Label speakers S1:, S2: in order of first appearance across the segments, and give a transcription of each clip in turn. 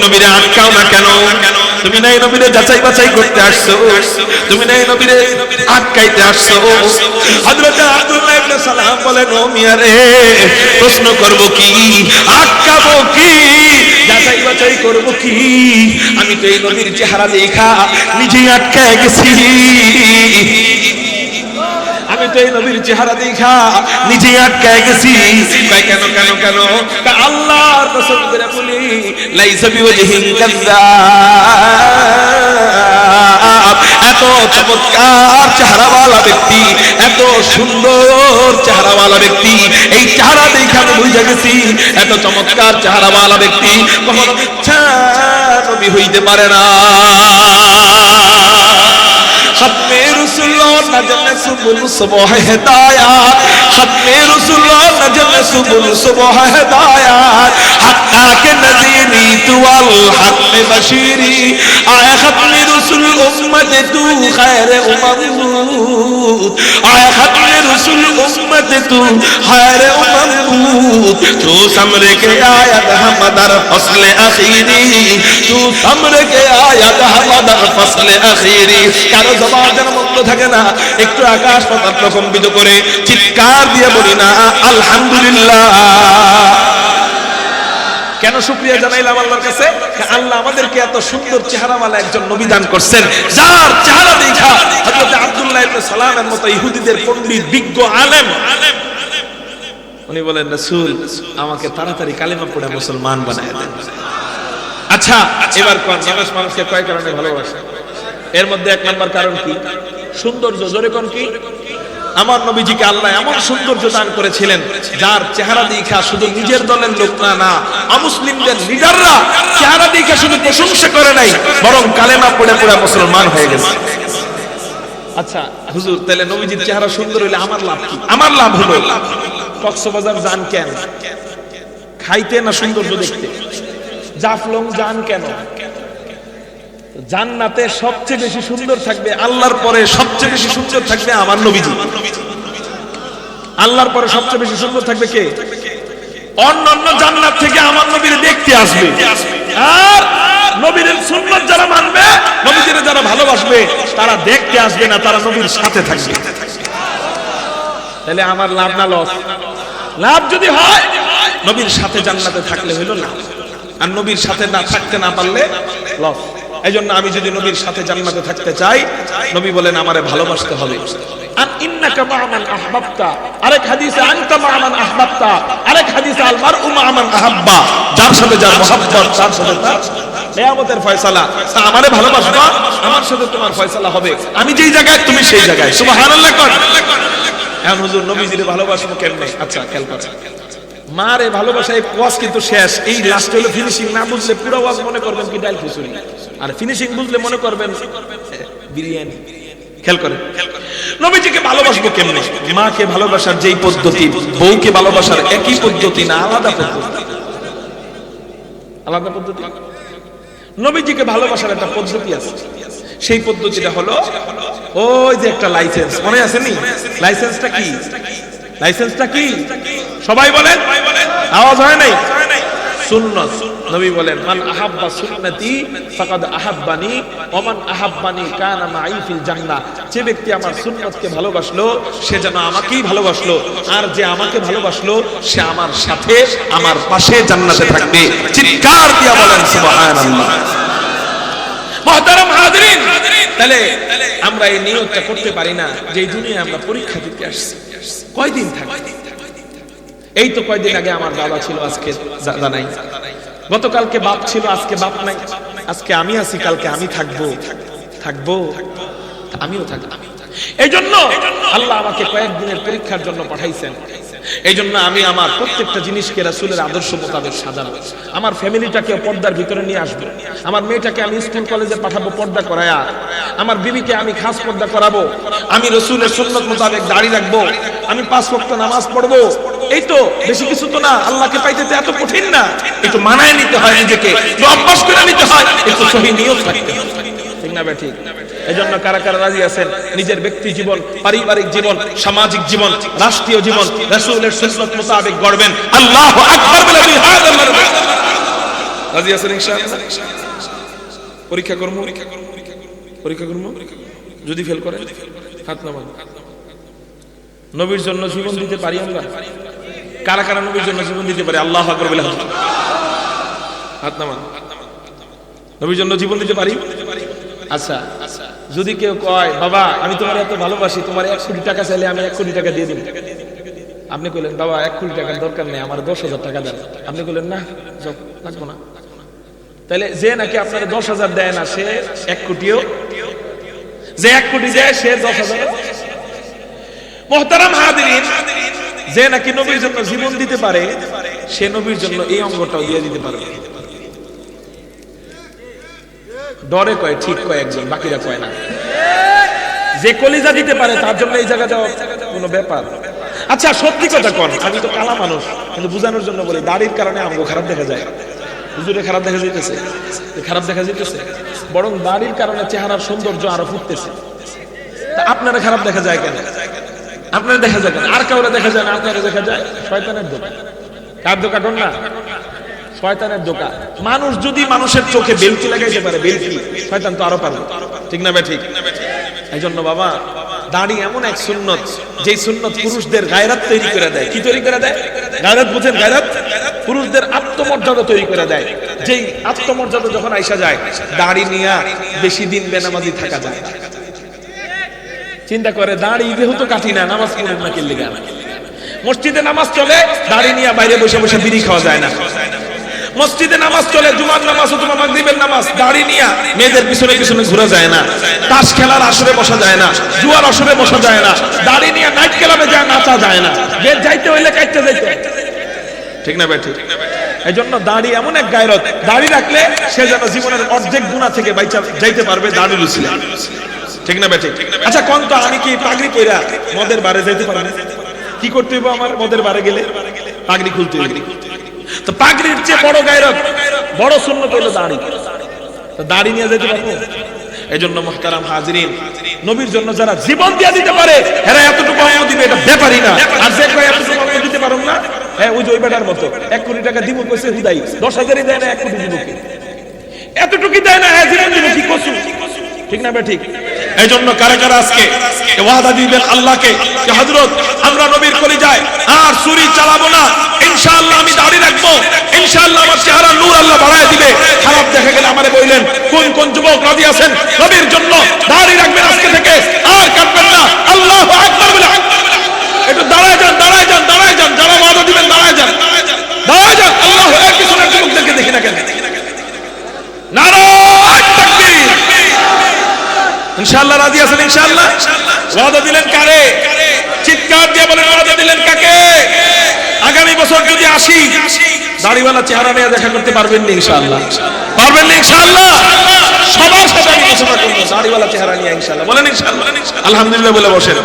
S1: নবীরে আটকাও না কেন? তুমি না এই নবীরে যাচাই বাছাই করতে আসছো, তুমি না এই নবীরে আটকাইতে আসছো। হযরত আব্দুল্লাহ ইবনে সালাম বলেন, ও মিয়া রে, প্রশ্ন করব কি, আটকাবো কি, যাচাই বাছাই করব কি? আমি তো এই নবীর চেহারা দেখা নিজেই আটকায় গেছি। আমি তো এই নবীর চেহারা দেখা নিজেই আটকায় গেছি। কয় কেন কেন কেন? আল্লাহর কসম করে বলি, লাইসা বিওয়াজহিন কাযাব। এত চমৎকার চেহারাওয়ালা ব্যক্তি, এত সুন্দর চেহারাওয়ালা ব্যক্তি, এই চেহারা দেখে আমি বুঝে গেছি এত চমৎকার চেহারাওয়ালা ব্যক্তি কখনো মিথ্যা নবী হইতে পারে না। खत्मे रसूलुल्लाह नजम सुबुल सुबह हिदायत, खत्मे रसूलुल्लाह नजम सुबुल सुबह हिदायत, हत्ता के नज़ीरी तू अल हक में बशीरी, आया खत्मे रसूल उम्मत तू खैर उम्मत, आया खत्मे रसूल उम्मत तू खैर उम्मत, तू समर के आयत हमदर फसल अखीरी, तू समर के आयत हमदर फसल अखीरी। কারো জবান যেন বন্ধ থাকে না, একটু আকাশ পাতাল প্রকম্পিত করে চিৎকার দিয়ে বলি না আলহামদুলিল্লাহ। কেন শুকরিয়া জানাইলাম আল্লাহর কাছে? আল্লাহ আমাদেরকে এত সুন্দর চেহারাওয়ালা একজন নবী দান করছেন, যার চেহারা দেখা হযরত আব্দুল্লাহ ইবনে সালামের মতো ইহুদিদের পণ্ডিত বিজ্ঞ আলেম উনি বলেন, রাসূল আমাকে তাড়াতাড়ি কালেমা পড়ে মুসলমান বানায় দেন। আচ্ছা, এবার কোন মানুষকে কয় কারণে ভালোবাসে? এর মধ্যে এক নাম্বার কারণ কি? সৌন্দর্য। জোরে কোন কি? আমার নবীজিকে আল্লাহ এমন সৌন্দর্য দান করেছিলেন, যার চেহারা দেখা শুধু নিজের দলের লোকরা না, অমুসলিমদের লিডাররা চেহারা দেখা শুধু প্রশংসা করে নাই, বরং কালেমা পড়ে পড়ে মুসলমান হয়ে গেছে। আচ্ছা হুজুর, তাহলে নবীজির চেহারা সুন্দর হইলে আমার লাভ কি? আমার লাভ হলো কক্সবাজার যান কেন? খাইতে না সৌন্দর্য দেখতে? জাফলং যান কেন? জান্নাতে সবচেয়ে বেশি সুন্দর থাকবে, আল্লাহর পরে সবচেয়ে বেশি সুন্দর থাকবে আমার নবীজি। আল্লাহর পরে সবচেয়ে বেশি সুন্দর থাকবে কে? অন্যান্য জান্নাত থেকে আমার নবীর দেখতে আসবে, আর নবীর সুন্নাত যারা মানবে, নবীজির যারা ভালোবাসবে, তারা দেখতে আসবে না, তারা নবীর সাথে থাকবে। তাহলে আমার লাভ না লস? লাভ যদি হয়, নবীর সাথে জান্নাতে থাকলে হইল না, আর নবীর সাথে না থাকতে না পারলে লস। এই জন্য আমি যদি নবীর সাথে জান্নাতে থাকতে চাই, নবী বলেন আমারে ভালোবাসতে হবে। আর ইন্নাকা মা'মান আহবাবতা, আরেক হাদিসে আনতা মা'মান আহবাবতা, আরেক হাদিসে আল মারউ মা'মান আহাব্বা, যার সাথে যার মহব্বত, তার সাথে তার কিয়ামতের ফয়সালা। তা আমারে ভালোবাসবা, আমার সাথে তোমার ফয়সালা হবে, আমি যেই জায়গায় তুমি সেই জায়গায়। সুবহানাল্লাহ কর। এখন হুজুর নবীজিরে ভালোবাসবো কেমনে? আচ্ছা খেয়াল করেন, মারে ভালোবাসা এই ওয়াজ কিন্তু শেষ, এই লাস্ট হলো ফিনিশিং। না বুঝলে পুরো ওয়াজ মনে করবেন কি ডাল খিচুড়ি, আর ফিনিশিং বুঝলে মনে করবেন বিরিয়ানি। খেয়াল করেন, নবীজিকে ভালোবাসবো কেমনে? মাকে ভালোবাসার যেই পদ্ধতি, বউকে ভালোবাসার একই পদ্ধতি না, আলাদা পদ্ধতি। আলাদা পদ্ধতি। নবীজিকে ভালোবাসার একটা পদ্ধতি আছে, সেই পদ্ধতিটা হলো ওই যে একটা লাইসেন্স, মনে আছে নি? লাইসেন্সটা কি? লাইসেন্সটা কি? সবাই বলেন, আওয়াজ হয় নাই? সুন্নাত। নবী বলেন, মান আহাব্বা সুন্নতি ফাকাদ আহাব্বানি ওয়া মান আহাব্বানি কানা মাই ফিল জান্নাহ। যে ব্যক্তি আমার সুন্নতকে ভালোবাসলো, সে যেন আমাকেই ভালোবাসলো, আর যে আমাকে ভালোবাসলো, সে আমার সাথে, আমার পাশে জান্নাতে থাকবে। চিৎকার দিয়ে বলেন সুবহানাল্লাহ। মুহতারাম হাজিরিন, তাহলে আমরা এই নিয়তটা করতে পারি না যে এই দুনিয়ায় আমরা পরীক্ষা দিতে আসছি, কয়দিন থাকব? এই তো কয়দিন আগে আমার বাবা ছিল, আজকে দাদা নাই। গতকালকে বাপ ছিল, আজকে বাপ নাই। আজকে আমি আছি, কালকে আমি থাকবো, আমিও থাকবো। এই জন্য আল্লাহ আমাকে কয়েকদিনের পরীক্ষার জন্য পাঠাইছেন। এই জন্য আমি আমার প্রত্যেকটা জিনিসকে রাসূলের আদর্শ মোতাবেক সাজাবো। আমার ফ্যামিলিটাকে পর্দার ভিতরে নিয়ে আসবো। আমার মেয়েটাকে আমি স্কুল কলেজে পাঠাবো পর্দা করায়া। আমার বিবিকে আমি খাস পর্দা করাবো। আমি রাসূলের সুন্নাত মোতাবেক দাড়ি রাখবো। আমি 5 ওয়াক্ত নামাজ পড়বো। এই তো, বেশি কিছু তো না। আল্লাহকে পাইতে তো এত কঠিন না, একটু মানায় নিতে হয় নিজেকে, একটু অভ্যাস করে নিতে হয়, একটু সহিহ নিয়ত থাকতে হয়। ঠিক না ঠিক? এই জন্য কারা কারা রাজি আছেন নিজের ব্যক্তি জীবন, পারিবারিক জীবন, সামাজিক জীবন, রাষ্ট্রীয় জীবন রাসূলের সুন্নাত মোতাবেক গড়বেন? আল্লাহু আকবার বলে রাজি আছেন ইনশাআল্লাহ? পরীক্ষা করব, যদি ফেল করে হাত নামান। নবীর জন্য জীবন দিতে পারি আমরা? কারা কারা নবীর জন্য জীবন দিতে পারি? আল্লাহু আকবার বলে হাত নামান। নবীর জন্য জীবন দিতে পারি? আচ্ছা, যদি কেউ কয় বাবা আমি তোমার এত ভালোবাসি, তোমার 1 কোটি টাকা চাইলে আমি 1 কোটি টাকা দিয়ে দিব, আপনি কইলেন বাবা 1 কোটি টাকার দরকার নেই, আমার 10,000 টাকা দেন, আপনি কইলেন না লাগবো না, তাহলে যে নাকি আপনার 10,000 দেয় না সে 1 কোটিও, যে 1 কোটি দেয় সে 10,000। মুহতারাম হাজিরিন, যে নাকি নবীর জন্য জীবন দিতে পারে সে নবীর জন্য এই অঙ্গটাও দিয়ে দিতে পারবে। ডরে কয়, ঠিক কয় একজন, বাকিরা কয় না। যে কলিজা দিতে পারে তার জন্য এই জায়গা যাওয়া কোনো ব্যাপার? আচ্ছা সত্যি কথা কোন, আমি তো কালা মানুষ কিন্তু বুঝানোর জন্য বলি, দাড়ির কারণে আমগো খারাপ দেখা যায়। হুজুরে খারাপ দেখা যাইতেছে? খারাপ দেখা যাইতেছে? বরং দাড়ির কারণে চেহারার সৌন্দর্য আরো ফুটতেছে। তা আপনারা খারাপ দেখা যায় কেন? আপনারা দেখা যায় কেন? আর কাউরে দেখা যায় না, আপনারা দেখা যায় শয়তানের দোকা। কার দোকা কোন না? শয়তানের দোকা। মানুষ যদি মানুষের চোখে বেলকি লাগাইতে পারে, বেলকি, শয়তান তো আরো পারবে। ঠিক না ভাই? ঠিক। এই জন্য বাবা দাড়ি এমন এক সুন্নত, যেই সুন্নত পুরুষদের গায়রাত তৈরি করে দেয়। কি তৈরি করে দেয়? গায়রাত বুঝেন? গায়রাত পুরুষদের আত্মমর্যাদা তৈরি করে দেয়। যেই আত্মমর্যাদা যখন আইসা যায়, দাড়ি নিয়ে বেশি দিন বেনামাজি থাকা যায়। চিন্তা করে, দাড়ি যেহেতু কাটি না, নামাজ পড়েন না কি লিগা? মসজিদে নামাজ চলে, দাড়ি নিয়ে বাইরে বসে বসে বিড়ি খাওয়া যায় না। মসজিদে নামাজ চলে, জুমার নামাজ অথবা মাগরিবের নামাজ, দাড়ি নিয়ে মেয়েদের পিছনে পিছনে ঘোরা যায় না। তাস খেলার আসরে বসা যায় না, জুয়ার আসরে বসা যায় না, দাড়ি নিয়ে নাইট ক্লাবে যায় নাচা যায় না। গেট যাইতে হইলে কাটতে যাইতে। ঠিক না ভাই? ঠিক। এই জন্য দাড়ি এমন এক গায়রত, দাড়ি রাখলে সে যেন জীবনের অর্ধেক গুনাহ থেকে বাইচা যাইতে পারবে দাড়ির উসিলা। ঠিক না ভাই? ঠিক। আচ্ছা কোন তো আমি কি পাগড়ি কইরা মদের বারে যাইতে পারবো? কি করতে হইব আমার? মদের বারে গেলে পাগড়ি খুলতে হইবে। তো পাগড়ির চেয়ে বড় গায়রত, বড় সুন্নত হইল দাড়ি। তো দাড়ি নিয়ে যেতে পারবো? এই জন্য মুহতারাম হাজিরিন, নবীর জন্য যারা জীবন দিয়ে দিতে পারে এরা এতটুকু অঙ্গ দিবে, এটা ব্যাপারই না। আর যে কয় এতটুকু অঙ্গ দিতে পারো না, হ্যাঁ ওই যে ওই বেটার মতো 1 কোটি টাকা দিব কইছে হুদাই, 10,000ই দেয় না, 1 কোটি দিব কি? এতটুকু দেয় না, হ্যাঁ জীবন দিব কি কসু? ঠিক না ভাই? ঠিক। এই জন্য কারা কারা আজকে ওয়াদা দিবেন আল্লাহকে যে হযরত আমরা নবীর কলিজায় আর ছুরি চালাবো না, ইনশাআল্লাহ আমি দাড়ি রাখবো, ইনশাআল্লাহ আমার চেহারা নূর আল্লাহ বাড়ায় দিবে। খারাপ দেখা গেলে আমারে বললেন কোন কোন যুবক রাজি আছেন নবীর জন্য দাড়ি রাখবেন আজকে থেকে, আর কাটবেন না? আল্লাহু আকবার বলে একটু দাঁড়ায় যান, দাঁড়ায় যান, দাঁড়ায় যান। যারা ওয়াদা দিবেন দাঁড়ায় যান, দাঁড়ায় যান। আল্লাহু আকবার। পিছনের যুবকদেরকে দেখি না কেন? নারায়ে তাকবীর। ইনশাআল্লাহ রাজি আছেন? ইনশাআল্লাহ। ওয়াদা দিলেন কারে? চিৎকার দিয়ে বলেন ওয়াদা দিলেন কাকে? আগামী বছর যদি আসি, দাড়িওয়ালা চেহারা নিয়ে দেখা করতে পারবেন না ইনশাআল্লাহ? পারবেন না ইনশাআল্লাহ? সবার সাথে আমি ঘোষণা করব দাড়িওয়ালা চেহারা নিয়ে ইনশাআল্লাহ। বলেন ইনশাআল্লাহ। আলহামদুলিল্লাহ বলে বসেন।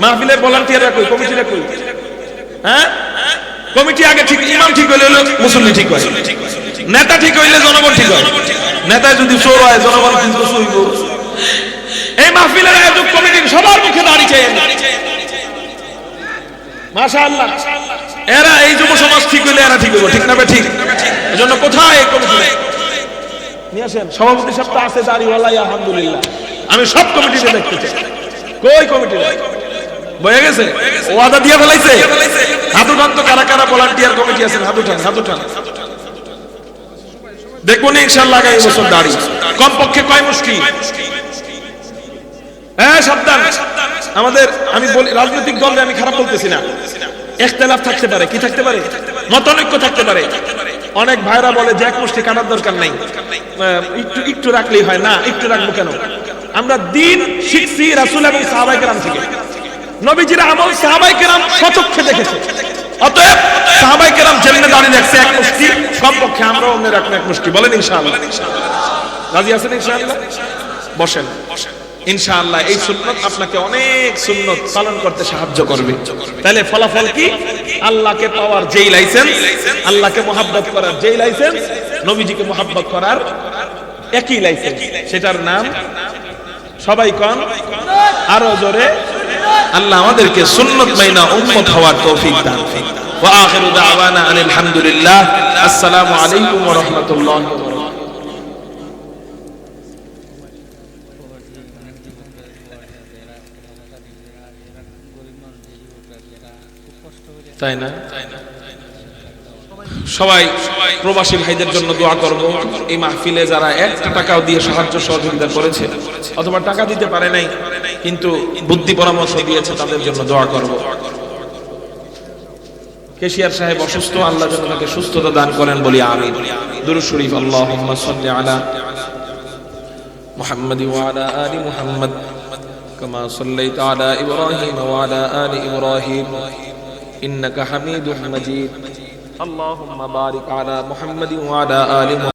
S1: মাহফিলের ভলান্টিয়াররা কই? কমিটিরা কই? হ্যাঁ, কমিটি আগে ঠিক, ইমাম ঠিক হইলে মুসল্লি ঠিক হয়, নেতা ঠিক হইলে জনগণ ঠিক হয়। নেতা যদি চোর হয় জনগণ কিন্তু চুইব। এই মাহফিলের আয়োজক কমিটির সবার মুখে দাড়ি চাই। মাশাআল্লাহ, এরা এই যুব সমাজ ঠিক হইলে এরা ঠিক হইব। ঠিক না ভাই? ঠিক। এজন্য কোথায় এই কমিটি নিয়ে আসেন? সভাপতি সাহেব তো আছে দাড়িওয়ালা, আলহামদুলিল্লাহ। আমি সব কমিটিতে দেখতে চাই। কই কমিটি বয়ে গেছে? ওয়াদা দিয়ে ফেলাইছে। হাত উঠান তো কারা কারা ভলান্টিয়ার কমিটি আছেন, হাত উঠান, হাত উঠান। দেখবো না ইনশাআল্লাহ আগামী বছর দাড়ি কমপক্ষে কয় মুশকিল। হ্যাঁ সাবধান। আমাদের, আমি বলি রাজনৈতিক দলে আমি খারাপ বলতেছি না, ইখতিলাফ থাকতে পারে। কি থাকতে পারে? মতানৈক্য থাকতে পারে। অনেক ভাইরা বলে যে 1 মুষ্টি কাটার দরকার নাই, একটু একটু রাখলেই হয়। না, একটু রাখবো কেন? আমরা দিন শিখছি রাসূল এবং সাহাবায়ে কেরাম থেকে। নবীজির আমল সাহাবায়ে কেরাম স্বচক্ষে দেখেছে। অতএব সাহাবায়ে কেরাম যেমনে দাঁড়িয়ে রাখছে 1 মুষ্টি, কমপক্ষে আমরাও অন্য রাখবো 1 মুষ্টি। বলেন ইনশাআল্লাহ। রাজি আছেন ইনশাআল্লাহ? বসেন। ইনশাআল্লাহ এই সুন্নাত আপনাকে অনেক সুন্নাত পালন করতে সাহায্য করবে। তাহলে ফলাফল কি? আল্লাহকে পাওয়ার যেই লাইসেন্স, আল্লাহকে মহব্বত করার যেই লাইসেন্স, নবীজিকে মহব্বত করার একই লাইসেন্স। সেটার নাম সবাই কোন? আরো জোরে। আল্লাহ আমাদেরকে সুন্নাত মাইনা উম্মত হওয়ার তৌফিক দান করুন। ওয়া আখিরু দাওয়ানা আনিল হামদুলিল্লাহ। আসসালামু আলাইকুম ওয়া রাহমাতুল্লাহি ওয়া বারাকাতুহু। তাই না? সবাই প্রবাসী ভাইদের জন্য দোয়া করব। এই মাহফিলে যারা একটা টাকাও দিয়ে সাহায্য সহযোগিতা করেছে অথবা টাকা দিতে পারে নাই কিন্তু বুদ্ধি পরামর্শ দিয়েছে, তাদের জন্য দোয়া করব। কেশিয়ার সাহেব অসুস্থ, আল্লাহ যেন তাকে সুস্থতা দান করেন, বলি আমিন। দুরূদ শরীফ। আল্লাহুম্মা সাল্লি আলা মুহাম্মাদ ওয়া আলা আলি মুহাম্মাদ কামা সাল্লাইতা আলা ইব্রাহিম ওয়া আলা আলি ইব্রাহিম ইন্নাকা হামিদুম মাজিদ। اللهم بارك على محمد وعلى آل محمد